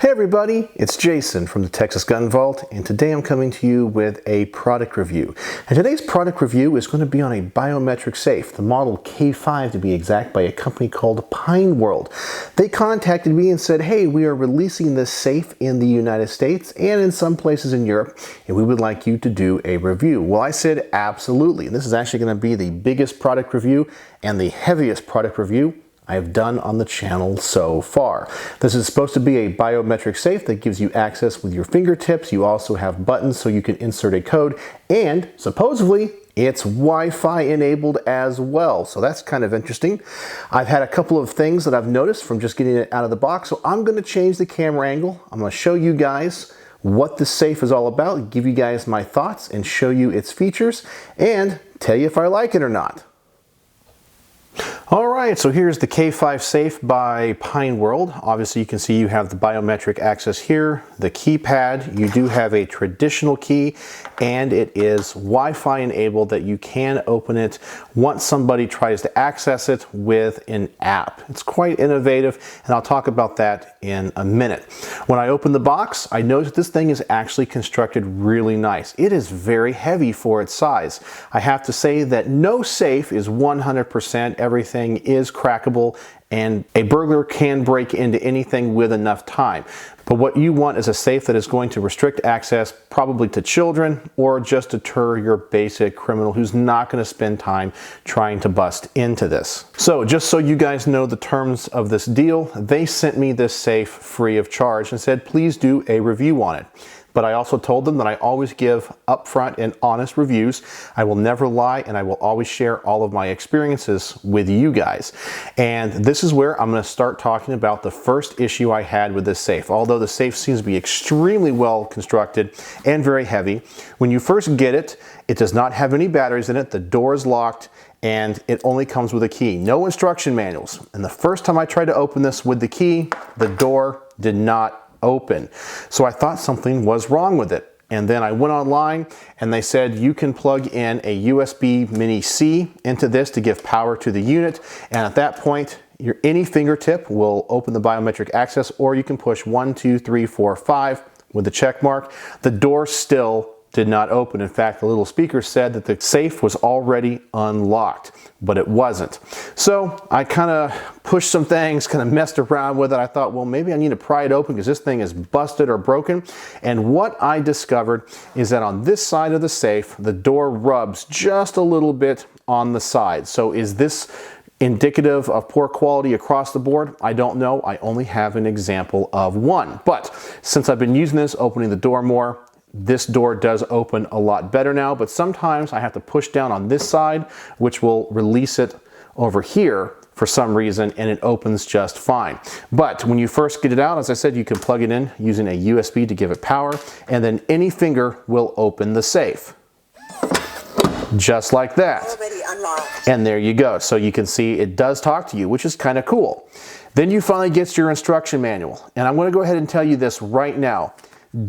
Hey everybody, it's Jason from the Texas Gun Vault, and today I'm coming to you with a product review. And today's product review is going to be on a biometric safe, the model K5 to be exact, by a company called Pineworld. They contacted me and said, hey, we are releasing this safe in the United States and in some places in Europe, and we would like you to do a review. Well, I said absolutely. This is actually going to be the biggest product review and the heaviest product review I have done on the channel so far. This is supposed to be a biometric safe that gives you access with your fingertips. You also have buttons so you can insert a code, and supposedly it's Wi-Fi enabled as well. So that's kind of interesting. I've had a couple of things that I've noticed from just getting it out of the box. So I'm gonna change the camera angle. I'm gonna show you guys what this safe is all about, give you guys my thoughts and show you its features and tell you if I like it or not. Alright, so here's the K5 safe by Pineworld. Obviously you can see you have the biometric access here, the keypad, you do have a traditional key, and it is Wi-Fi enabled that you can open it once somebody tries to access it with an app. It's quite innovative, and I'll talk about that in a minute. When I opened the box, I noticed this thing is actually constructed really nice. It is very heavy for its size. I have to say that no safe is 100%, everything is crackable, and a burglar can break into anything with enough time. But what you want is a safe that is going to restrict access probably to children or just deter your basic criminal who's not going to spend time trying to bust into this. So just so you guys know the terms of this deal, they sent me this safe free of charge and said, please do a review on it. But I also told them that I always give upfront and honest reviews. I will never lie, and I will always share all of my experiences with you guys. And this is where I'm going to start talking about the first issue I had with this safe. Although the safe seems to be extremely well constructed and very heavy, when you first get it, it does not have any batteries in it, the door is locked, and it only comes with a key. No instruction manuals. And the first time I tried to open this with the key, the door did not open. So I thought something was wrong with it. And then I went online and they said you can plug in a USB mini C into this to give power to the unit. And at that point, any fingertip will open the biometric access, or you can push 1, 2, 3, 4, 5 with the check mark. The door still did not open. In fact, the little speaker said that the safe was already unlocked, but it wasn't. So I kind of pushed some things, kind of messed around with it. I thought, well, maybe I need to pry it open because this thing is busted or broken. And what I discovered is that on this side of the safe, the door rubs just a little bit on the side. So is this indicative of poor quality across the board? I don't know. I only have an example of one. But since I've been using this, opening the door more, this door does open a lot better now, but sometimes I have to push down on this side, which will release it over here for some reason, and it opens just fine. But when you first get it out, as I said, you can plug it in using a USB to give it power, and then any finger will open the safe. Just like that. Already unlocked. And there you go. So you can see it does talk to you, which is kind of cool. Then you finally get your instruction manual. And I'm going to go ahead and tell you this right now.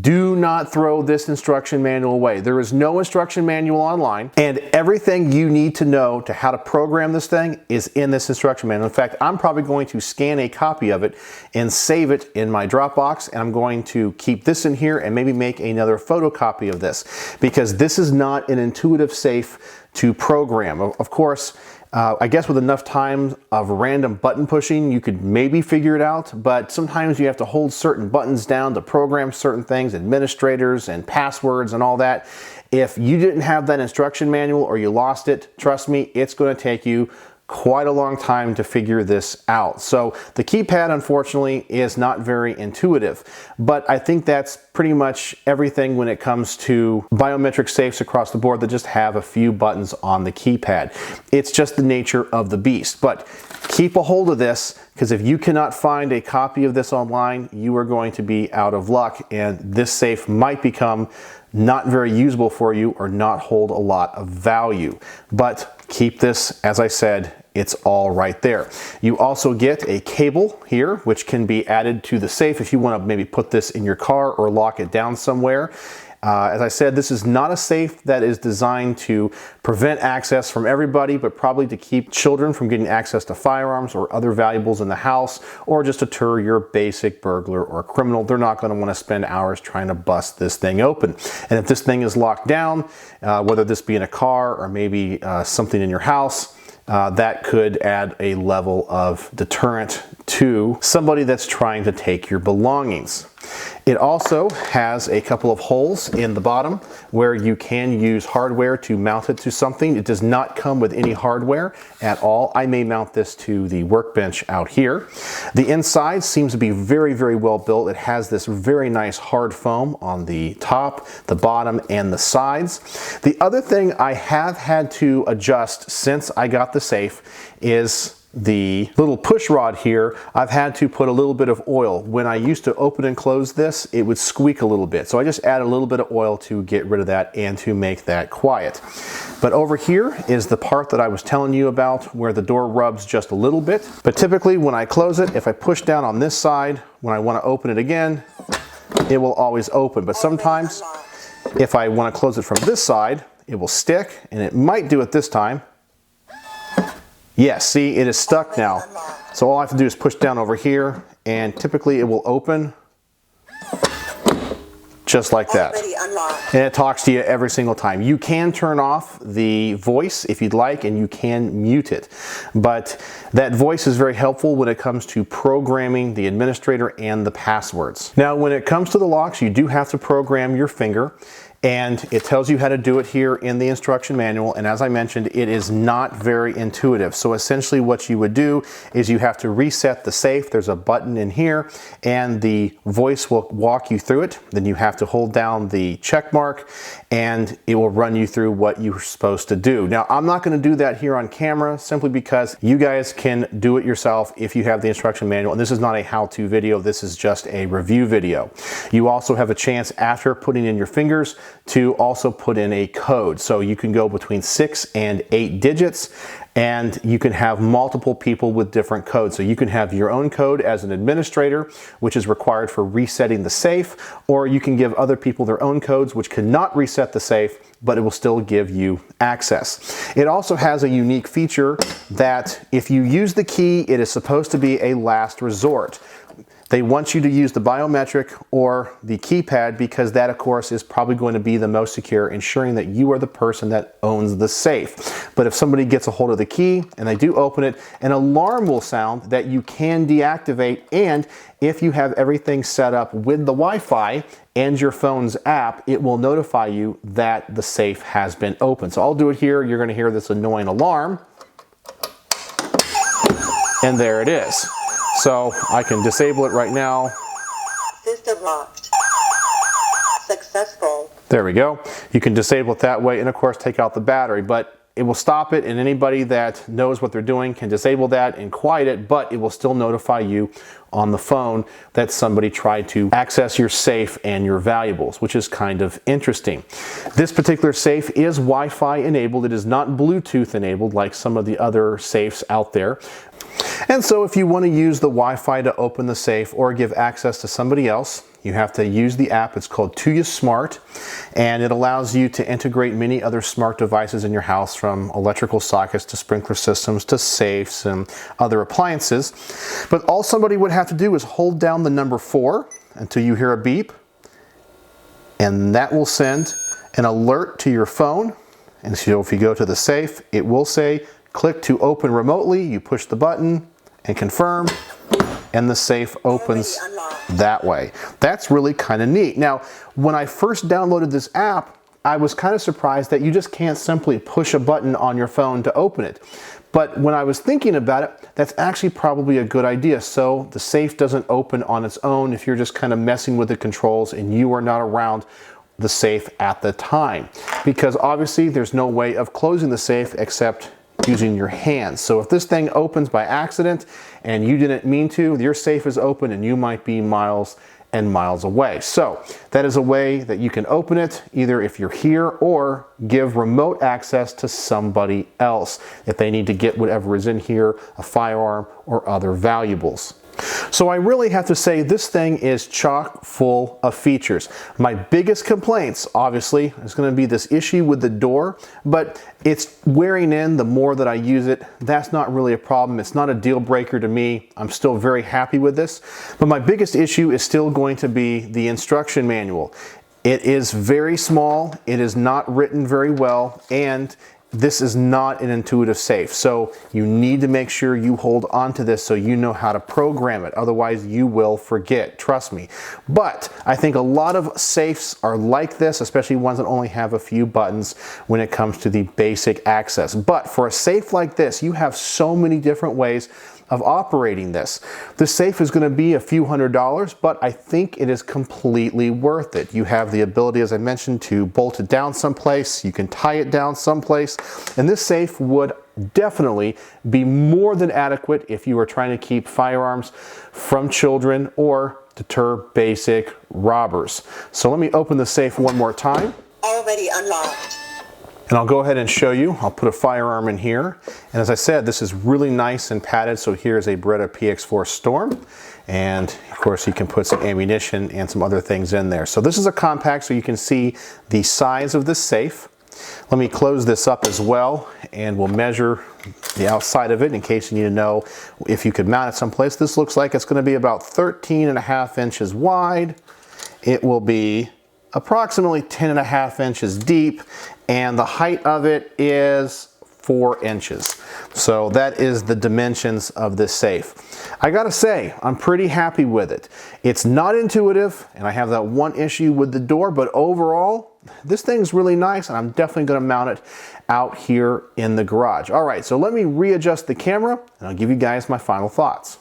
Do not throw this instruction manual away. There is no instruction manual online, and everything you need to know to how to program this thing is in this instruction manual. In fact, I'm probably going to scan a copy of it and save it in my Dropbox, and I'm going to keep this in here and maybe make another photocopy of this, because this is not an intuitive safe to program. Of course, I guess with enough time of random button pushing, you could maybe figure it out, but sometimes you have to hold certain buttons down to program certain things, administrators and passwords and all that. If you didn't have that instruction manual or you lost it, trust me, it's going to take you quite a long time to figure this out. So the keypad, unfortunately, is not very intuitive, but I think that's pretty much everything when it comes to biometric safes across the board that just have a few buttons on the keypad. It's just the nature of the beast. But keep a hold of this, because if you cannot find a copy of this online, you are going to be out of luck, and this safe might become not very usable for you or not hold a lot of value. But keep this, as I said, it's all right there. You also get a cable here, which can be added to the safe if you want to maybe put this in your car or lock it down somewhere. As I said, this is not a safe that is designed to prevent access from everybody, but probably to keep children from getting access to firearms or other valuables in the house, or just deter your basic burglar or criminal. They're not going to want to spend hours trying to bust this thing open. And if this thing is locked down, whether this be in a car or maybe something in your house, that could add a level of deterrent to somebody that's trying to take your belongings. It also has a couple of holes in the bottom where you can use hardware to mount it to something. It does not come with any hardware at all. I may mount this to the workbench out here. The inside seems to be very, very well built. It has this very nice hard foam on the top, the bottom, and the sides. The other thing I have had to adjust since I got the safe is the little push rod here. I've had to put a little bit of oil. When I used to open and close this, it would squeak a little bit. So I just add a little bit of oil to get rid of that and to make that quiet. But over here is the part that I was telling you about where the door rubs just a little bit. But typically when I close it, if I push down on this side, when I want to open it again, it will always open. But sometimes if I want to close it from this side, it will stick, and it might do it this time. Yes, see, it is stuck now. So all I have to do is push down over here, and typically it will open just like that. And it talks to you every single time. You can turn off the voice if you'd like, and you can mute it. But that voice is very helpful when it comes to programming the administrator and the passwords. Now, when it comes to the locks, you do have to program your finger. And it tells you how to do it here in the instruction manual. And as I mentioned, it is not very intuitive. So essentially what you would do is you have to reset the safe. There's a button in here and the voice will walk you through it. Then you have to hold down the check mark and it will run you through what you're supposed to do. Now, I'm not going to do that here on camera simply because you guys can do it yourself if you have the instruction manual. And this is not a how-to video. This is just a review video. You also have a chance after putting in your fingers to also put in a code. So you can go between 6 and 8 digits, and you can have multiple people with different codes. So you can have your own code as an administrator, which is required for resetting the safe, or you can give other people their own codes, which cannot reset the safe, but it will still give you access. It also has a unique feature that if you use the key, it is supposed to be a last resort. They want you to use the biometric or the keypad because that, of course, is probably going to be the most secure, ensuring that you are the person that owns the safe. But if somebody gets a hold of the key and they do open it, an alarm will sound that you can deactivate. And if you have everything set up with the Wi-Fi and your phone's app, it will notify you that the safe has been opened. So I'll do it here. You're going to hear this annoying alarm. And there it is. So I can disable it right now. System locked. Successful. There we go. You can disable it that way and of course take out the battery, but it will stop it, and anybody that knows what they're doing can disable that and quiet it, but it will still notify you on the phone that somebody tried to access your safe and your valuables, which is kind of interesting. This particular safe is Wi-Fi enabled. It is not Bluetooth enabled like some of the other safes out there. And so if you want to use the Wi-Fi to open the safe or give access to somebody else, you have to use the app. It's called Tuya Smart, and it allows you to integrate many other smart devices in your house, from electrical sockets to sprinkler systems to safes and other appliances. But all somebody would have to do is hold down the number 4 until you hear a beep, and that will send an alert to your phone. And so if you go to the safe, it will say, click to open remotely. You push the button and confirm, and the safe opens that way. That's really kind of neat. Now, when I first downloaded this app, I was kind of surprised that you just can't simply push a button on your phone to open it. But when I was thinking about it, that's actually probably a good idea. So the safe doesn't open on its own if you're just kind of messing with the controls and you are not around the safe at the time. Because obviously there's no way of closing the safe except using your hands. So if this thing opens by accident and you didn't mean to, your safe is open and you might be miles and miles away. So that is a way that you can open it, either if you're here or give remote access to somebody else if they need to get whatever is in here, a firearm or other valuables. So I really have to say this thing is chock full of features. My biggest complaints, obviously, is going to be this issue with the door, but it's wearing in the more that I use it. That's not really a problem. It's not a deal breaker to me. I'm still very happy with this. But my biggest issue is still going to be the instruction manual. It is very small, it is not written very well, and this is not an intuitive safe. So you need to make sure you hold on to this so you know how to program it. Otherwise you will forget, trust me. But I think a lot of safes are like this, especially ones that only have a few buttons when it comes to the basic access. But for a safe like this, you have so many different ways of operating this. This safe is going to be a few $100s, but I think it is completely worth it. You have the ability, as I mentioned, to bolt it down someplace. You can tie it down someplace, and this safe would definitely be more than adequate if you are trying to keep firearms from children or deter basic robbers. So let me open the safe one more time. Already unlocked. And I'll go ahead and show you. I'll put a firearm in here. And as I said, this is really nice and padded. So here's a Beretta PX4 Storm. And of course you can put some ammunition and some other things in there. So this is a compact so you can see the size of the safe. Let me close this up as well and we'll measure the outside of it in case you need to know if you could mount it someplace. This looks like it's going to be about 13.5 inches wide. It will be approximately 10.5 inches deep, and the height of it is 4 inches. So that is the dimensions of this safe. I gotta say, I'm pretty happy with it. It's not intuitive, and I have that one issue with the door, but overall, this thing's really nice, and I'm definitely gonna mount it out here in the garage. All right, so let me readjust the camera, and I'll give you guys my final thoughts.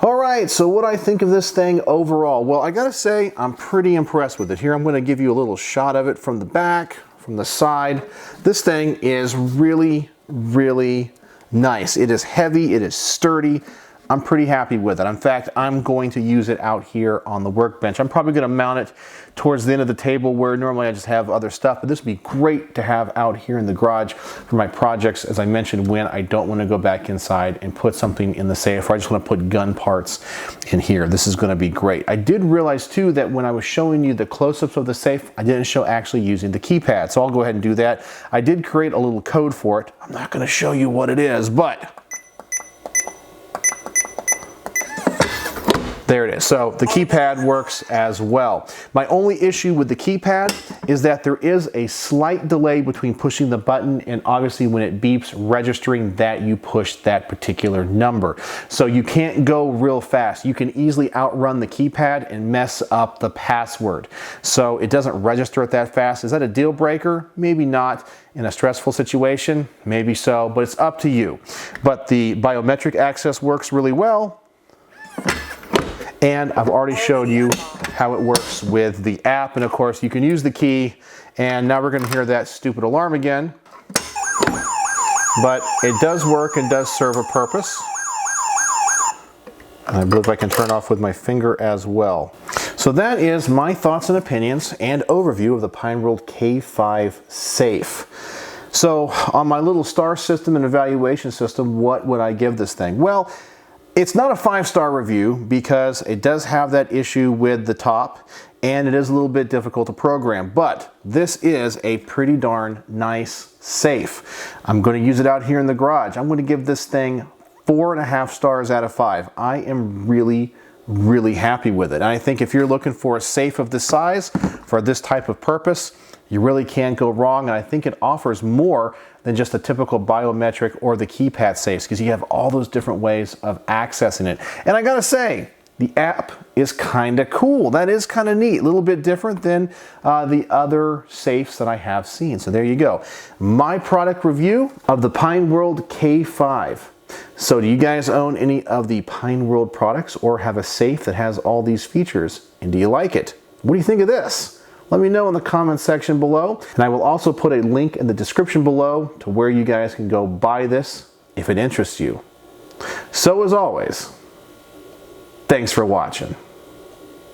All right, so what I think of this thing overall? Well, I gotta say, I'm pretty impressed with it. Here, I'm gonna give you a little shot of it from the back, from the side. This thing is really, really nice. It is heavy, it is sturdy. I'm pretty happy with it. In fact, I'm going to use it out here on the workbench. I'm probably gonna mount it towards the end of the table where normally I just have other stuff, but this would be great to have out here in the garage for my projects, as I mentioned, when I don't wanna go back inside and put something in the safe, or I just wanna put gun parts in here. This is gonna be great. I did realize too that when I was showing you the close-ups of the safe, I didn't show actually using the keypad, so I'll go ahead and do that. I did create a little code for it. I'm not gonna show you what it is, but there it is. So the keypad works as well. My only issue with the keypad is that there is a slight delay between pushing the button and obviously when it beeps, registering that you pushed that particular number. So you can't go real fast. You can easily outrun the keypad and mess up the password. So it doesn't register it that fast. Is that a deal breaker? Maybe not. In a stressful situation, maybe so, but it's up to you. But the biometric access works really well. And I've already showed you how it works with the app. And of course, you can use the key. And now we're going to hear that stupid alarm again. But it does work and does serve a purpose. And I believe I can turn off with my finger as well. So that is my thoughts and opinions and overview of the Pineworld K5 Safe. So on my little star system and evaluation system, what would I give this thing? Well, it's not a 5-star review because it does have that issue with the top and it is a little bit difficult to program, but this is a pretty darn nice safe. I'm going to use it out here in the garage. I'm going to give this thing 4.5 stars out of 5. I am really happy with it. And I think if you're looking for a safe of this size for this type of purpose, you really can't go wrong. And I think it offers more than just a typical biometric or the keypad safes because you have all those different ways of accessing it. And I gotta say, the app is kind of cool. That is kind of neat. A little bit different than the other safes that I have seen. So there you go. My product review of the Pineworld K5. So do you guys own any of the Pineworld products or have a safe that has all these features? And do you like it? What do you think of this? Let me know in the comment section below. And I will also put a link in the description below to where you guys can go buy this if it interests you. So as always, thanks for watching.